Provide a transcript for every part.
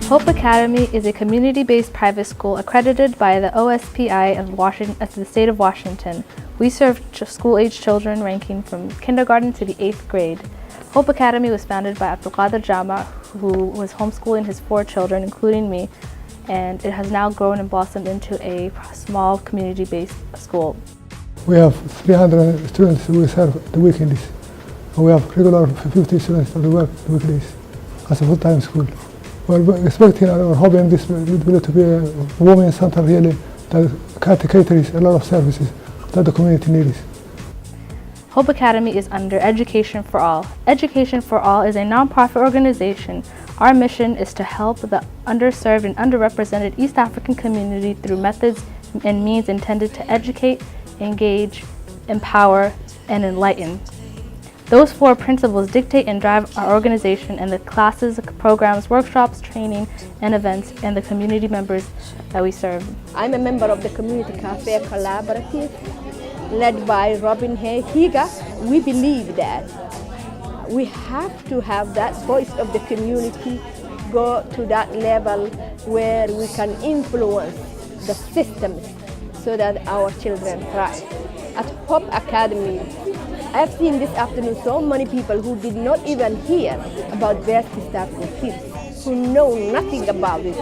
Hope Academy is a community-based private school accredited by the OSPI of the state of Washington. We serve school-age children ranging from kindergarten to the 8th grade. Hope Academy was founded by Abdulkader Jama, who was homeschooling his 4 children, including me, and it has now grown and blossomed into a small community-based school. We have 300 students who serve the weekends. We have regular 50 students that work the weekdays as a full-time school. We're expecting or hoping this will to be a women's center really that caters a lot of services that the community needs. Hope Academy is under Education for All. Education for All is a nonprofit organization. Our mission is to help the underserved and underrepresented East African community through methods and means intended to educate, engage, empower, and enlighten. Those 4 principles dictate and drive our organization and the classes, programs, workshops, training, and events, and the community members that we serve. I'm a member of the Community Cafe Collaborative, led by Robin Higa. We believe that we have to have that voice of the community go to that level where we can influence the systems so that our children thrive. At Hope Academy, I've seen this afternoon so many people who did not even hear about Best East African kids, who know nothing about it.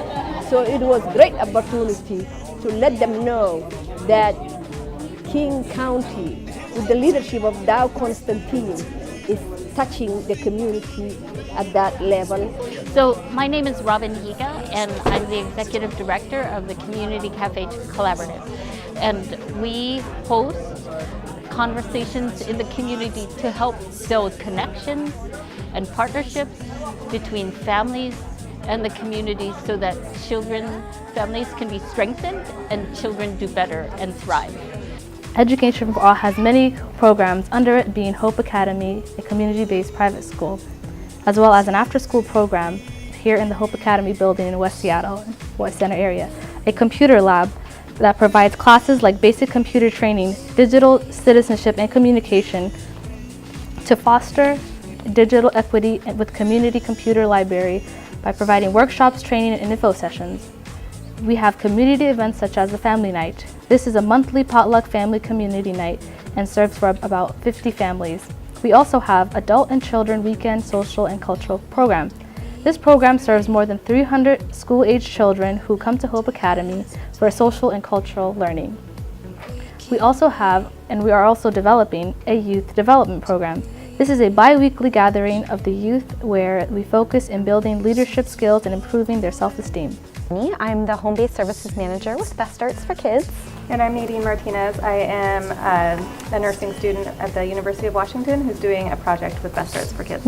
So it was a great opportunity to let them know that King County, with the leadership of Dow Constantine, is touching the community at that level. So my name is Robin Higa, and I'm the Executive Director of the Community Cafe Collaborative. And we host conversations in the community to help build connections and partnerships between families and the community so that families can be strengthened and children do better and thrive. Education for All has many programs under it, being Hope Academy, a community-based private school, as well as an after-school program here in the Hope Academy building in West Seattle, West Center area, a computer lab that provides classes like basic computer training, digital citizenship and communication to foster digital equity with community computer library by providing workshops, training, and info sessions. We have community events such as the Family Night. This is a monthly potluck family community night and serves for about 50 families. We also have adult and children weekend social and cultural programs. This program serves more than 300 school-age children who come to Hope Academy for social and cultural learning. We also have, and we are also developing, a youth development program. This is a bi-weekly gathering of the youth where we focus in building leadership skills and improving their self-esteem. I'm the Home-Based Services Manager with Best Starts for Kids. And I'm Nadine Martinez. I am a nursing student at the University of Washington who's doing a project with Best Starts for Kids.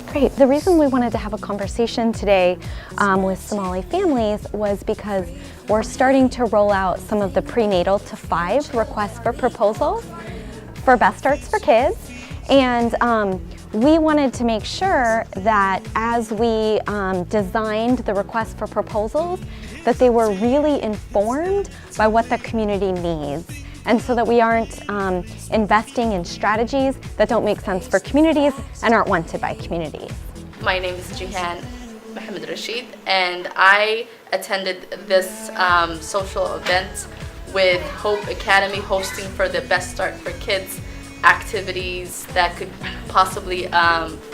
Great. The reason we wanted to have a conversation today with Somali families was because we're starting to roll out some of the prenatal to 5 requests for proposals for Best Starts for Kids. And we wanted to make sure that as we designed the requests for proposals, that they were really informed by what the community needs. And so that we aren't investing in strategies that don't make sense for communities and aren't wanted by communities. My name is Jihan Mohammed Rashid, and I attended this social event with Hope Academy hosting for the Best Start for Kids activities that could possibly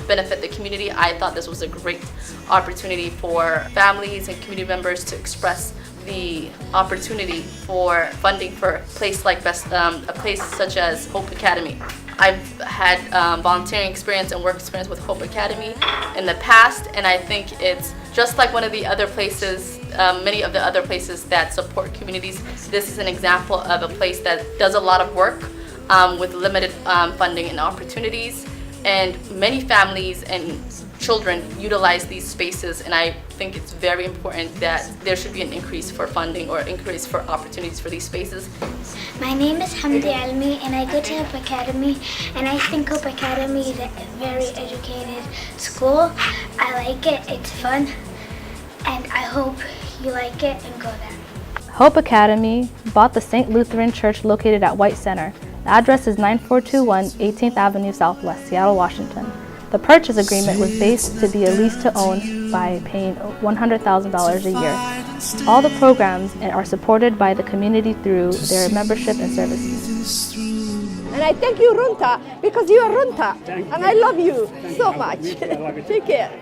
benefit the community. I thought this was a great opportunity for families and community members to express the opportunity for funding for a place like a place such as Hope Academy. I've had volunteering experience and work experience with Hope Academy in the past, and I think it's just like one of the other places, many of the other places that support communities. This is an example of a place that does a lot of work with limited funding and opportunities, and many families and children utilize these spaces, and I think it's very important that there should be an increase for funding or increase for opportunities for these spaces. My name is Hamdi Almi, and I go to Hope Academy, and I think Hope Academy is a very educated school. I like it, it's fun, and I hope you like it and go there. Hope Academy bought the St. Lutheran Church located at White Center. The address is 9421 18th Avenue Southwest, Seattle, Washington. The purchase agreement was based to be a lease to own by paying $100,000 a year. All the programs are supported by the community through their membership and services. And I thank you, Runta, because you are Runta. And I love you so much. Take care.